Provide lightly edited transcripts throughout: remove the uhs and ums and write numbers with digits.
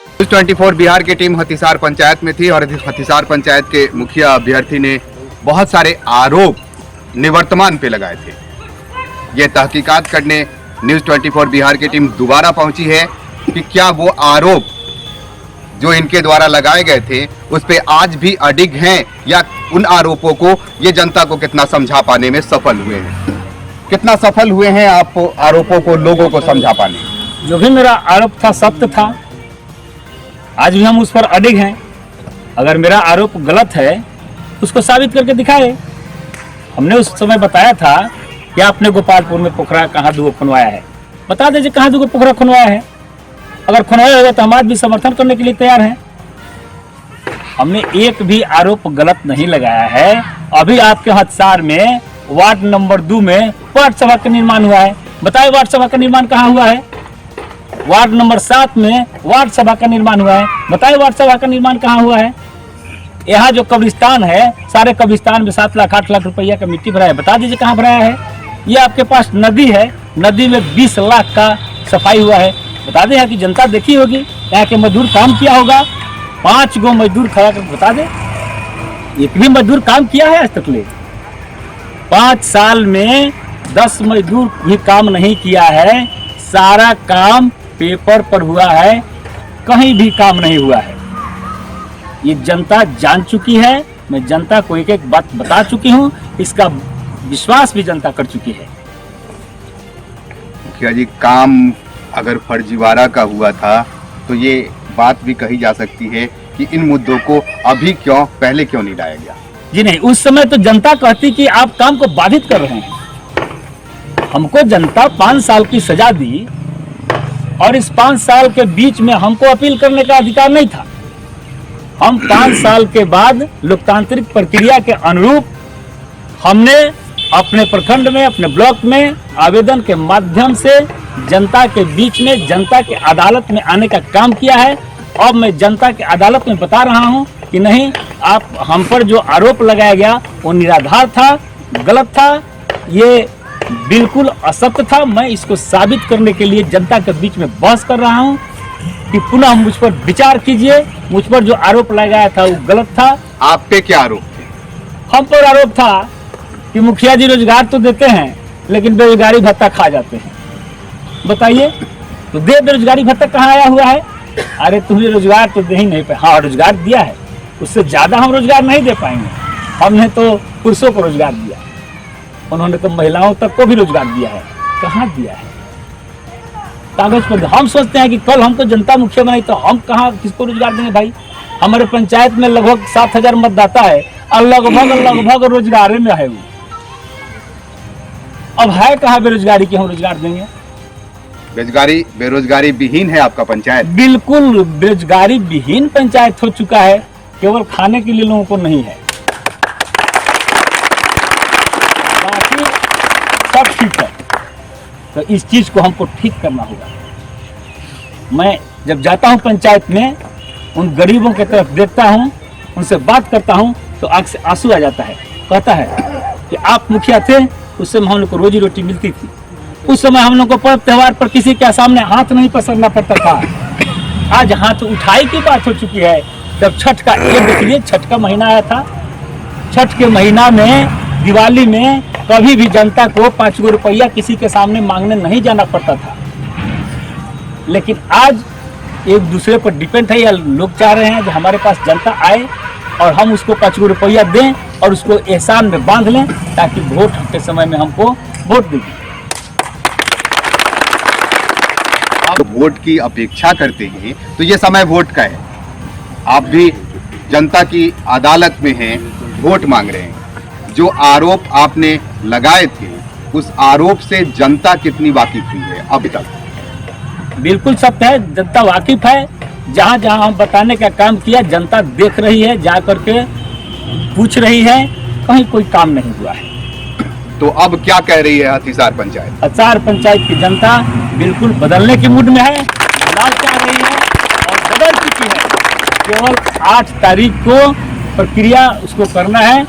24 बिहार की टीम हथिसार पंचायत में थी और हथिसार पंचायत के मुखिया अभ्यर्थी ने बहुत सारे आरोप निवर्तमान पे लगाए थे। ये तहकीकात करने न्यूज़ 24 बिहार की टीम दोबारा पहुंची है कि क्या वो आरोप जो इनके द्वारा लगाए गए थे उस पे आज भी अडिग हैं या उन आरोपों को ये जनता को कितना समझा पाने में सफल हुए हैं। कितना सफल हुए हैं आप आरोपों को लोगों को समझा पाने में? जो भी मेरा आरोप था सत्य था, आज भी हम उस पर अडिग हैं। अगर मेरा आरोप गलत है उसको साबित करके दिखाए। हमने उस समय बताया था कि आपने गोपालपुर में पोखरा कहाँ दुगो खुनवाया है, बता दीजिए कहाँ दुगो पोखरा खुनवाया है। अगर खुनवाया होगा तो हम आज भी समर्थन करने के लिए तैयार हैं। हमने एक भी आरोप गलत नहीं लगाया है। अभी आपके हथिसार में वार्ड नंबर 2 में वार्ड सभा का निर्माण हुआ है, बताइए वार्ड सभा का निर्माण कहाँ हुआ है। वार्ड नंबर 7 में वार्ड सभा का निर्माण हुआ है, बताइए वार्ड सभा का निर्माण कहाँ हुआ है। यहाँ जो कब्रिस्तान है, सारे कब्रिस्तान में 7 लाख 8 लाख रुपया का मिट्टी भरा है, बता दीजिए कहाँ भराया है। ये आपके पास नदी है, नदी में 20 लाख का सफाई हुआ है, बता दें। यहाँ की जनता देखी होगी, यहाँ के मजदूर काम किया होगा। 5 गो मजदूर खड़ा कर बता दे, एक भी मजदूर काम किया है आज तक ले? 5 साल में 10 मजदूर भी काम नहीं किया है। सारा काम पेपर पर हुआ है, कहीं भी काम नहीं हुआ है। ये जनता जान चुकी है। मैं जनता को एक एक बात बता चुकी हूँ, इसका विश्वास भी जनता कर चुकी है। मुखिया जी, काम अगर फर्जीवाड़ा का हुआ था तो ये बात भी कही जा सकती है कि इन मुद्दों को अभी क्यों, पहले क्यों नहीं लाया गया? जी नहीं, उस समय तो जनता कहती कि आप काम को बाधित कर रहे हैं। हमको जनता 5 साल की सजा दी और इस 5 साल के बीच में हमको अपील करने का अधिकार नहीं था। हम 5 साल के बाद लोकतांत्रिक प्रक्रिया के अनुरूप हमने अपने प्रखंड में, अपने ब्लॉक में आवेदन के माध्यम से जनता के बीच में, जनता के अदालत में आने का काम किया है। अब मैं जनता के अदालत में बता रहा हूं कि नहीं, आप हम पर जो आरोप लगाया गया वो निराधार था, गलत था, ये बिल्कुल असत्य था। मैं इसको साबित करने के लिए जनता के बीच में बहस कर रहा हूं कि पुनः मुझ पर विचार कीजिए। मुझ पर जो आरोप लगाया था वो गलत था। आप पे क्या आरोप थे? हम पर आरोप था कि मुखिया जी रोजगार तो देते हैं लेकिन बेरोजगारी भत्ता खा जाते हैं। बताइए, तो दे बेरोजगारी भत्ता कहाँ आया हुआ है? अरे तुम्हें रोजगार तो दे ही नहीं पाए। हाँ, रोजगार दिया है, उससे ज्यादा हम रोजगार नहीं दे पाएंगे। हमने तो पुरुषों को रोजगार दिया, उन्होंने तो महिलाओं तक को भी रोजगार दिया है। कहाँ दिया है? कागज पर। हम सोचते हैं कि कल हमको जनता मुखिया बनाई तो हम कहाँ किसको रोजगार देंगे भाई। हमारे पंचायत में लगभग 7,000 मतदाता है और लगभग रोजगार में है वो। अब है कहाँ बेरोजगारी की हम रोजगार देंगे? बेरोजगारी विहीन है आपका पंचायत? बिल्कुल बेरोजगारी विहीन पंचायत हो चुका है, केवल खाने के लिए लोगों को नहीं है, बाकी सब ठीक है। तो इस चीज को हमको ठीक करना होगा। मैं जब जाता हूं पंचायत में, उन गरीबों की तरफ देखता हूं, उनसे बात करता हूं तो आंख से आंसू आ जाता है। कहता है कि आप मुखिया थे, उस समय हम लोग को रोजी रोटी मिलती थी। उस समय हम लोग को पर्व त्योहार पर किसी के सामने हाथ नहीं पसरना पड़ता था। आज हाथ उठाई की बात हो चुकी है। जब छठ का, ये देखिए छठ का महीना आया था, छठ के महीना में, दिवाली में कभी भी जनता को 5 गो रुपया किसी के सामने मांगने नहीं जाना पड़ता था। लेकिन आज एक दूसरे पर डिपेंड है, या लोग चाह रहे हैं कि हमारे पास जनता आए और हम उसको 5 गो रुपया दें और उसको एहसान में बांध लें ताकि वोट के समय में हमको वोट दें। आप वोट की अपेक्षा करते हैं तो ये समय वोट का है। आप भी जनता की अदालत में हैं, वोट मांग रहे हैं। जो आरोप आपने लगाए थे उस आरोप से जनता कितनी वाकिफ हुई है अभी तक? बिल्कुल सत्य है, जनता वाकिफ है। जहाँ जहाँ हम बताने का काम किया जनता देख रही है, जा करके पूछ रही है, कहीं कोई काम नहीं हुआ है। तो अब क्या कह रही है हथिसार पंचायत? हथिसार पंचायत की जनता बिल्कुल बदलने की मूड में है, बदलाव चाह रही है और बदल चुकी है। केवल 8 तारीख को प्रक्रिया उसको करना है,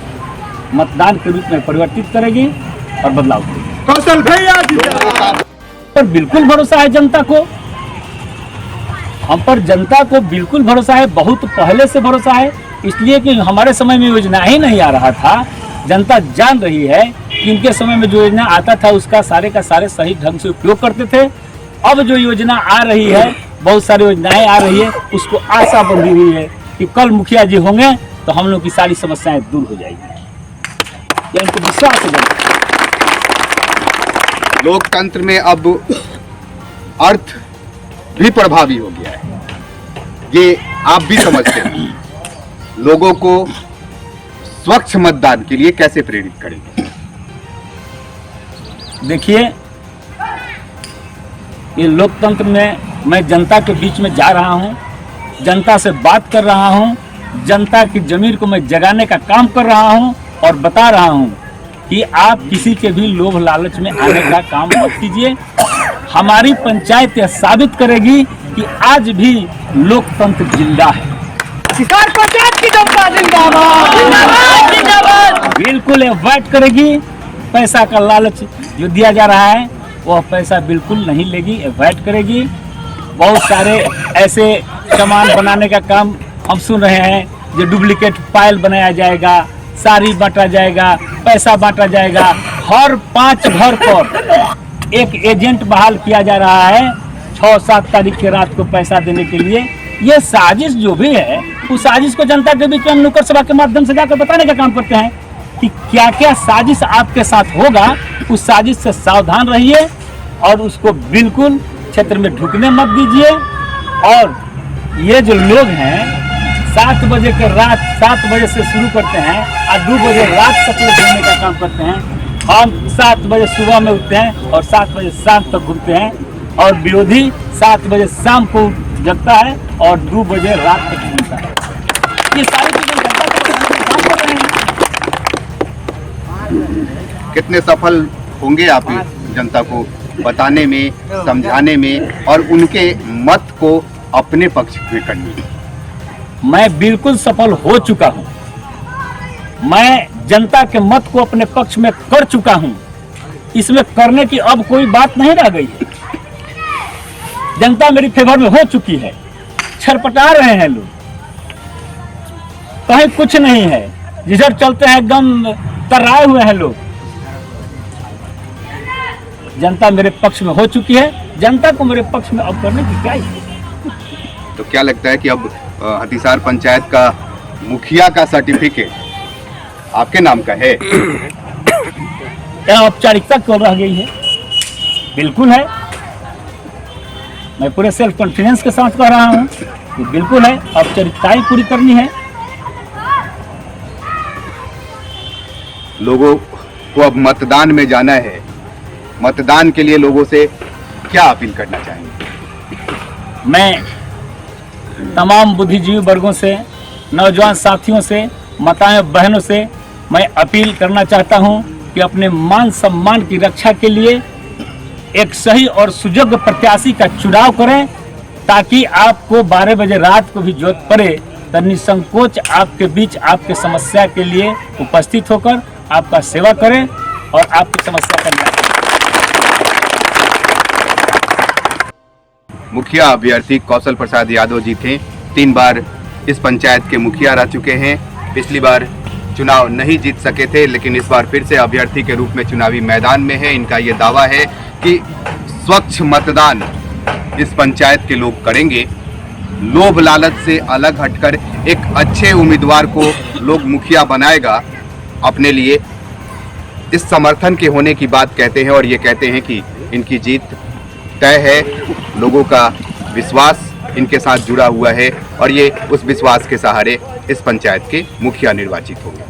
मतदान के रूप में परिवर्तित करेगी और बदलाव करेगी। कौशल भैया जी पर बिल्कुल भरोसा है जनता को। हम पर जनता को बिल्कुल भरोसा है, बहुत पहले से भरोसा है, इसलिए कि हमारे समय में योजना ही नहीं आ रहा था। जनता जान रही है कि इनके समय में जो योजना आता था उसका सारे का सारे सही ढंग से उपयोग करते थे। अब जो योजना आ रही है, बहुत सारी योजनाएं आ रही है, उसको आशा बंधी हुई है कि कल मुखिया जी होंगे तो हम लोग की सारी समस्याएं दूर हो जाएगी। इनको विश्वास है। लोकतंत्र में अब अर्थ भी प्रभावी हो गया है, ये आप भी समझते हैं। लोगों को स्वच्छ मतदान के लिए कैसे प्रेरित करेंगे? देखिए, ये लोकतंत्र में मैं जनता के बीच में जा रहा हूँ, जनता से बात कर रहा हूँ, जनता की जमीर को मैं जगाने का काम कर रहा हूँ और बता रहा हूँ कि आप किसी के भी लोभ लालच में आने का काम मत कीजिए। हमारी पंचायत यह साबित करेगी कि आज भी लोकतंत्र जिंदा है। सिसार पंचायत की जनता जिंदाबाद, जिंदाबाद, जिंदाबाद। बिल्कुल अवॉइड करेगी। पैसा का लालच जो दिया जा रहा है वह पैसा बिल्कुल नहीं लेगी, अवॉइड करेगी। बहुत सारे ऐसे सामान बनाने का काम हम सुन रहे हैं, जो डुप्लीकेट फाइल बनाया जाएगा, साड़ी बांटा जाएगा, पैसा बांटा जाएगा। हर 5 घर पर एक एजेंट बहाल किया जा रहा है 6-7 तारीख के रात को पैसा देने के लिए। ये साजिश जो भी है, उस साजिश को जनता के बीच में हम नुक्कड़ सभा के माध्यम से जाकर बताने का काम करते हैं कि क्या क्या साजिश आपके साथ होगा। उस साजिश से सावधान रहिए और उसको बिल्कुल क्षेत्र में ढुकने मत दीजिए। और ये जो लोग हैं 7 बजे के रात 7 बजे से शुरू करते हैं और 2 बजे रात तक घूमने का काम करते हैं। हम 7 बजे सुबह में उठते हैं और 7 बजे शाम तक घूमते हैं, और विरोधी 7 बजे शाम को जगता है और 2 बजे रात तक घूमता है। ये सारी चीजें जनता को बताने का काम कर रहे हैं। कितने सफल होंगे आप जनता को बताने में, समझाने में और उनके मत को अपने पक्ष में करने में? मैं बिल्कुल सफल हो चुका हूं। मैं जनता के मत को अपने पक्ष में कर चुका हूं। इसमें करने की अब कोई बात नहीं रह गई है। जनता मेरी फेवर में हो चुकी है। छरपटा रहे हैं लोग, कहीं कुछ नहीं है, जिधर चलते हैं एकदम तर्राए हुए हैं लोग। जनता मेरे पक्ष में हो चुकी है। जनता को मेरे पक्ष में अब करने की क्या है? तो क्या लगता है कि अब हथिसार पंचायत का मुखिया का सर्टिफिकेट आपके नाम का है? यह औपचारिकता क्यों रह गई है? बिल्कुल है। मैं पूरे सेल्फ कॉन्फिडेंस के साथ कह रहा हूँ कि बिल्कुल है, औपचारिकताएं पूरी करनी है। लोगों को अब मतदान में जाना है। मतदान के लिए लोगों से क्या अपील करना चाहेंगे? मैं तमाम बुद्धिजीवी वर्गों से, नौजवान साथियों से, माताएं बहनों से मैं अपील करना चाहता हूं कि अपने मान सम्मान की रक्षा के लिए एक सही और सुयोग्य प्रत्याशी का चुनाव करें, ताकि आपको 12 बजे रात को भी जरूरत पड़े तो निसंकोच आपके बीच आपके समस्या के लिए उपस्थित होकर आपका सेवा करें और आपकी समस्या का निराकरण। मुखिया अभ्यर्थी कौशल प्रसाद यादव जी थे। 3 बार इस पंचायत के मुखिया रह चुके हैं। पिछली बार चुनाव नहीं जीत सके थे, लेकिन इस बार फिर से अभ्यर्थी के रूप में चुनावी मैदान में है। इनका ये दावा है कि स्वच्छ मतदान इस पंचायत के लोग करेंगे। लोभ लालच से अलग हटकर एक अच्छे उम्मीदवार को लोग मुखिया बनाएगा अपने लिए। इस समर्थन के होने की बात कहते हैं और ये कहते हैं कि इनकी जीत तय है। लोगों का विश्वास इनके साथ जुड़ा हुआ है और ये उस विश्वास के सहारे इस पंचायत के मुखिया निर्वाचित होंगे।